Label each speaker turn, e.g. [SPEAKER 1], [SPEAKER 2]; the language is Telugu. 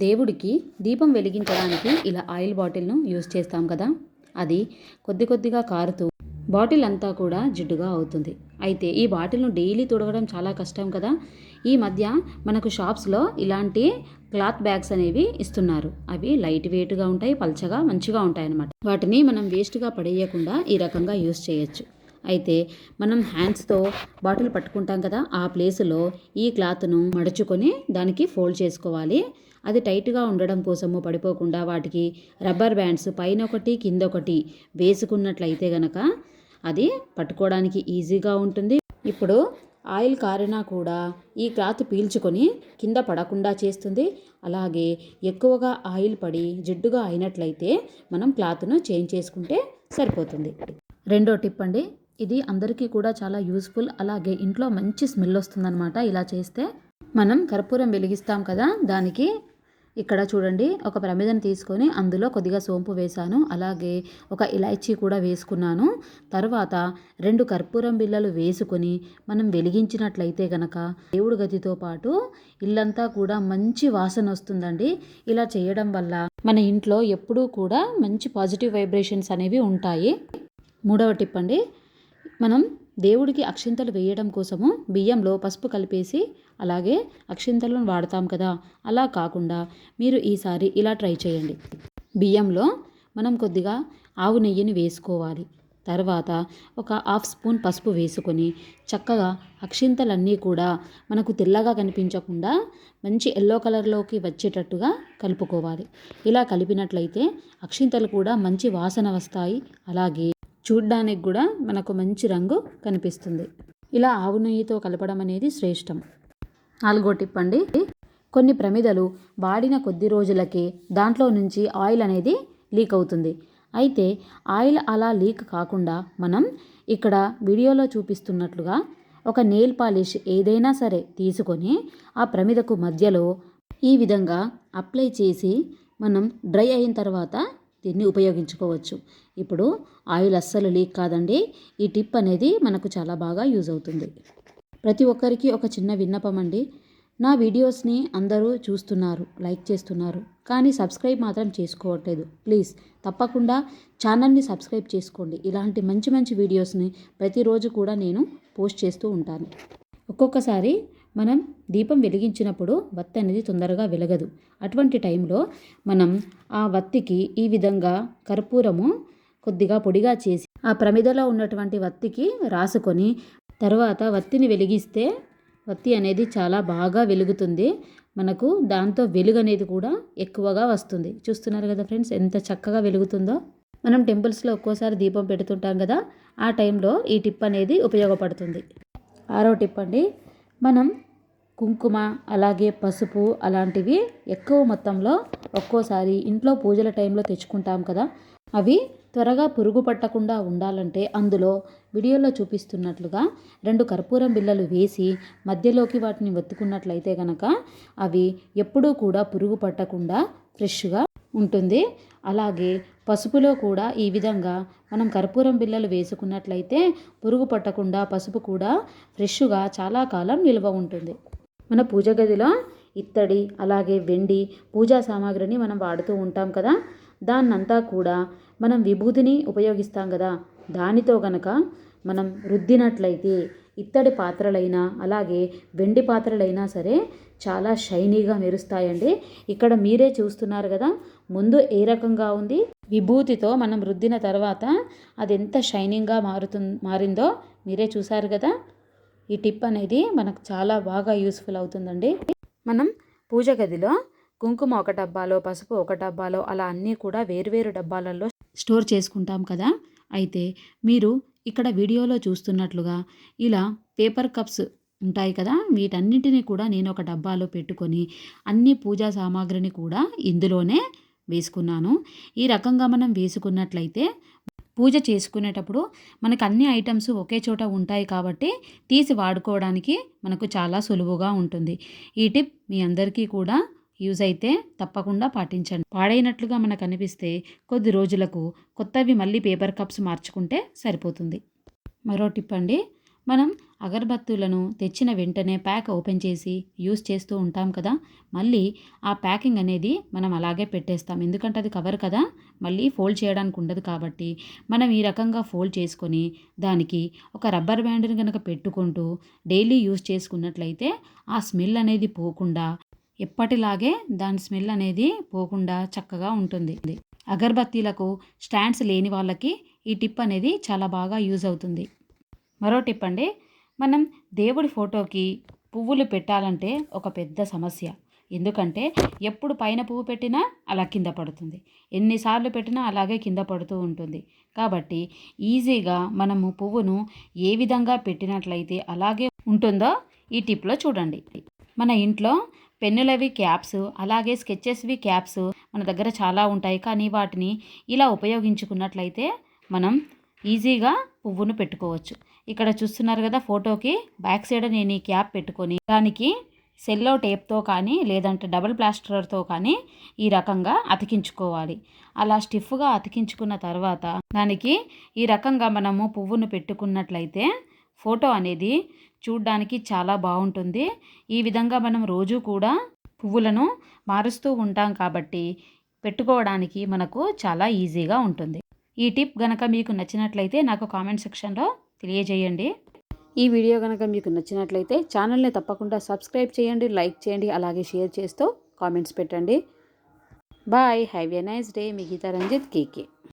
[SPEAKER 1] దేవుడికి దీపం వెలిగించడానికి ఇలా ఆయిల్ బాటిల్ను యూజ్ చేస్తాం కదా, అది కొద్ది కొద్దిగా కారుతూ బాటిల్ అంతా కూడా జిడ్డుగా అవుతుంది. అయితే ఈ బాటిల్ను డైలీ తుడవడం చాలా కష్టం కదా. ఈ మధ్య మనకు షాప్స్లో ఇలాంటి క్లాత్ బ్యాగ్స్ అనేవి ఇస్తున్నారు. అవి లైట్ వెయిట్గా ఉంటాయి, పల్చగా మంచిగా ఉంటాయి అన్నమాట. వాటిని మనం వేస్ట్గా పడేయకుండా ఈ రకంగా యూజ్ చేయొచ్చు. అయితే మనం హ్యాండ్స్తో బాటిల్ పట్టుకుంటాం కదా, ఆ ప్లేస్లో ఈ క్లాత్ను మడుచుకొని దానికి ఫోల్డ్ చేసుకోవాలి. అది టైట్గా ఉండడం కోసము పడిపోకుండా వాటికి రబ్బర్ బ్యాండ్స్ పైన ఒకటి కింద ఒకటి వేసుకున్నట్లయితే గనక అది పట్టుకోవడానికి ఈజీగా ఉంటుంది. ఇప్పుడు ఆయిల్ కారినా కూడా ఈ క్లాత్ పీల్చుకొని కింద పడకుండా చేస్తుంది. అలాగే ఎక్కువగా ఆయిల్ పడి జిడ్డుగా అయినట్లయితే మనం క్లాత్ను చేంజ్ చేసుకుంటే సరిపోతుంది. రెండో టిప్ అండి, ఇది అందరికీ కూడా చాలా యూస్ఫుల్. అలాగే ఇంట్లో మంచి స్మెల్ వస్తుందన్నమాట ఇలా చేస్తే. మనం కర్పూరం వెలిగిస్తాం కదా, దానికి ఇక్కడ చూడండి ఒక ప్రమిదను తీసుకొని అందులో కొద్దిగా సోంపు వేశాను. అలాగే ఒక ఇలాచీ కూడా వేసుకున్నాను. తర్వాత 2 కర్పూరం బిళ్ళలు వేసుకొని మనం వెలిగించినట్లయితే గనక దేవుడి గదితో పాటు ఇల్లంతా కూడా మంచి వాసన వస్తుందండి. ఇలా చేయడం వల్ల మన ఇంట్లో ఎప్పుడూ కూడా మంచి పాజిటివ్ వైబ్రేషన్స్ అనేవి ఉంటాయి. మూడవ టిప్ అండి, మనం దేవుడికి అక్షింతలు వేయడం కోసము బియ్యంలో పసుపు కలిపేసి అలాగే అక్షింతలను వాడతాం కదా, అలా కాకుండా మీరు ఈసారి ఇలా ట్రై చేయండి. బియ్యంలో మనం కొద్దిగా ఆవు నెయ్యిని వేసుకోవాలి. తర్వాత ఒక 1/2 స్పూన్ పసుపు వేసుకొని చక్కగా అక్షింతలన్నీ కూడా మనకు తెల్లగా కనిపించకుండా మంచి ఎల్లో కలర్లోకి వచ్చేటట్టుగా కలుపుకోవాలి. ఇలా కలిపినట్లయితే అక్షింతలు కూడా మంచి వాసన వస్తాయి. అలాగే చూడ్డానికి కూడా మనకు మంచి రంగు కనిపిస్తుంది. ఇలా ఆవు నెయ్యితో కలపడం అనేది శ్రేష్టం. 4వ టిప్ అండి, కొన్ని ప్రమిదలు వాడిన కొద్ది రోజులకే దాంట్లో నుంచి ఆయిల్ అనేది లీక్ అవుతుంది. అయితే ఆయిల్ అలా లీక్ కాకుండా మనం ఇక్కడ వీడియోలో చూపిస్తున్నట్లుగా ఒక నెయిల్ పాలిష్ ఏదైనా సరే తీసుకొని ఆ ప్రమిదకు మధ్యలో ఈ విధంగా అప్లై చేసి మనం డ్రై అయిన తర్వాత దీన్ని ఉపయోగించుకోవచ్చు. ఇప్పుడు ఆయిల్ అస్సలు లీక్ కాదండి. ఈ టిప్ అనేది మనకు చాలా బాగా యూజ్ అవుతుంది. ప్రతి ఒక్కరికి ఒక చిన్న విన్నపం అండి, నా వీడియోస్ని అందరూ చూస్తున్నారు, లైక్ చేస్తున్నారు, కానీ సబ్స్క్రైబ్ మాత్రం చేసుకోవట్లేదు. ప్లీజ్ తప్పకుండా ఛానల్ని సబ్స్క్రైబ్ చేసుకోండి. ఇలాంటి మంచి మంచి వీడియోస్ని ప్రతిరోజు కూడా నేను పోస్ట్ చేస్తూ ఉంటాను. ఒక్కొక్కసారి మనం దీపం వెలిగించినప్పుడు వత్తి అనేది తొందరగా వెలగదు. అటువంటి టైంలో మనం ఆ వత్తికి ఈ విధంగా కర్పూరము కొద్దిగా పొడిగా చేసి ఆ ప్రమిదలో ఉన్నటువంటి వత్తికి రాసుకొని తర్వాత వత్తిని వెలిగిస్తే వత్తి అనేది చాలా బాగా వెలుగుతుంది. మనకు దాంతో వెలుగు అనేది కూడా ఎక్కువగా వస్తుంది. చూస్తున్నారు కదా ఫ్రెండ్స్, ఎంత చక్కగా వెలుగుతుందో. మనం టెంపుల్స్లో ఒక్కోసారి దీపం పెడుతుంటాం కదా, ఆ టైంలో ఈ టిప్ అనేది ఉపయోగపడుతుంది. 6వ టిప్ అండి, మనం కుంకుమ అలాగే పసుపు అలాంటివి ఎక్కువ మొత్తంలో ఒక్కోసారి ఇంట్లో పూజల టైంలో తెచ్చుకుంటాం కదా, అవి త్వరగా పురుగు పట్టకుండా ఉండాలంటే అందులో వీడియోలో చూపిస్తున్నట్లుగా 2 కర్పూరం బిళ్ళలు వేసి మధ్యలోకి వాటిని ఒత్తుకున్నట్లయితే కనుక అవి ఎప్పుడూ కూడా పురుగు పట్టకుండా ఫ్రెష్గా ఉంటుంది. అలాగే పసుపులో కూడా ఈ విధంగా మనం కర్పూరం బిళ్ళలు వేసుకున్నట్లయితే పురుగు పట్టకుండా పసుపు కూడా ఫ్రెష్గా చాలా కాలం నిల్వ ఉంటుంది. మన పూజ గదిలో ఇత్తడి అలాగే వెండి పూజా సామాగ్రిని మనం వాడుతూ ఉంటాం కదా, దాన్నంతా కూడా మనం విభూతిని ఉపయోగిస్తాం కదా, దానితో గనక మనం రుద్దినట్లయితే ఇత్తడి పాత్రలైనా అలాగే వెండి పాత్రలైనా సరే చాలా షైనీగా మెరుస్తాయండి. ఇక్కడ మీరే చూస్తున్నారు కదా, ముందు ఏ రకంగా ఉంది, విభూతితో మనం రుద్దిన తర్వాత అది ఎంత షైనింగ్గా మారిందో మీరే చూసారు కదా. ఈ టిప్ అనేది మనకు చాలా బాగా యూస్ఫుల్ అవుతుందండి. మనం పూజ గదిలో కుంకుమ ఒక డబ్బాలో, పసుపు ఒక డబ్బాలో అలా అన్నీ కూడా వేరువేరు డబ్బాలలో స్టోర్ చేసుకుంటాం కదా. అయితే మీరు ఇక్కడ వీడియోలో చూస్తున్నట్లుగా ఇలా పేపర్ కప్స్ ఉంటాయి కదా, వీటన్నిటిని కూడా నేను ఒక డబ్బాలో పెట్టుకొని అన్ని పూజా సామాగ్రిని కూడా ఇందులోనే వేసుకున్నాను. ఈ రకంగా మనం వేసుకున్నట్లయితే పూజ చేసుకునేటప్పుడు మనకు అన్ని ఐటమ్స్ ఒకే చోట ఉంటాయి కాబట్టి తీసి వాడుకోవడానికి మనకు చాలా సులువుగా ఉంటుంది. ఈ టిప్ మీ అందరికీ కూడా యూజ్ అయితే తప్పకుండా పాటించండి. పాడైనట్లుగా మనకు అనిపిస్తే కొద్ది రోజులకు కొత్తవి మళ్ళీ పేపర్ కప్స్ మార్చుకుంటే సరిపోతుంది. మరో టిప్ అండి, మనం అగరబత్తులను తెచ్చిన వెంటనే ప్యాక్ ఓపెన్ చేసి యూస్ చేస్తూ ఉంటాం కదా, మళ్ళీ ఆ ప్యాకింగ్ అనేది మనం అలాగే పెట్టేస్తాం. ఎందుకంటే అది కవర్ కదా, మళ్ళీ ఫోల్డ్ చేయడానికి ఉండదు కాబట్టి మనం ఈ రకంగా ఫోల్డ్ చేసుకొని దానికి ఒక రబ్బర్ బ్యాండ్ని కనుక పెట్టుకుంటూ డైలీ యూస్ చేసుకున్నట్లయితే ఆ స్మెల్ అనేది పోకుండా ఎప్పటిలాగే దాని స్మెల్ అనేది పోకుండా చక్కగా ఉంటుంది. అగరబత్తీలకు స్టాండ్స్ లేని వాళ్ళకి ఈ టిప్ అనేది చాలా బాగా యూజ్ అవుతుంది. మరో టిప్ అండి, మనం దేవుడి ఫోటోకి పువ్వులు పెట్టాలంటే ఒక పెద్ద సమస్య. ఎందుకంటే ఎప్పుడు పైన పువ్వు పెట్టినా అలా కింద పడుతుంది, ఎన్నిసార్లు పెట్టినా అలాగే కింద పడుతూ ఉంటుంది. కాబట్టి ఈజీగా మనము పువ్వును ఏ విధంగా పెట్టినట్లయితే అలాగే ఉంటుందో ఈ టిప్లో చూడండి. మన ఇంట్లో పెన్నులవి క్యాప్స్, అలాగే స్కెచెస్వి క్యాప్స్ మన దగ్గర చాలా ఉంటాయి. కానీ వాటిని ఇలా ఉపయోగించుకున్నట్లయితే మనం ఈజీగా పువ్వును పెట్టుకోవచ్చు. ఇక్కడ చూస్తున్నారు కదా, ఫోటోకి బ్యాక్ సైడ్ నేను ఈ క్యాప్ పెట్టుకొని దానికి సెల్లో టేప్తో కానీ లేదంటే డబుల్ ప్లాస్టర్తో కానీ ఈ రకంగా అతికించుకోవాలి. అలా స్టిఫ్గా అతికించుకున్న తర్వాత దానికి ఈ రకంగా మనము పువ్వును పెట్టుకున్నట్లయితే ఫోటో అనేది చూడ్డానికి చాలా బాగుంటుంది. ఈ విధంగా మనం రోజు కూడా పువ్వులను మారుస్తూ ఉంటాం కాబట్టి పెట్టుకోవడానికి మనకు చాలా ఈజీగా ఉంటుంది. ఈ టిప్ గనక మీకు నచ్చినట్లయితే నాకు కామెంట్ సెక్షన్లో తెలియజేయండి. ఈ వీడియో కనుక మీకు నచ్చినట్లయితే ఛానల్ని తప్పకుండా సబ్స్క్రైబ్ చేయండి, లైక్ చేయండి, అలాగే షేర్ చేస్తూ కామెంట్స్ పెట్టండి. Bye, have a nice day. మీ గీతా రంజిత్ కేకే.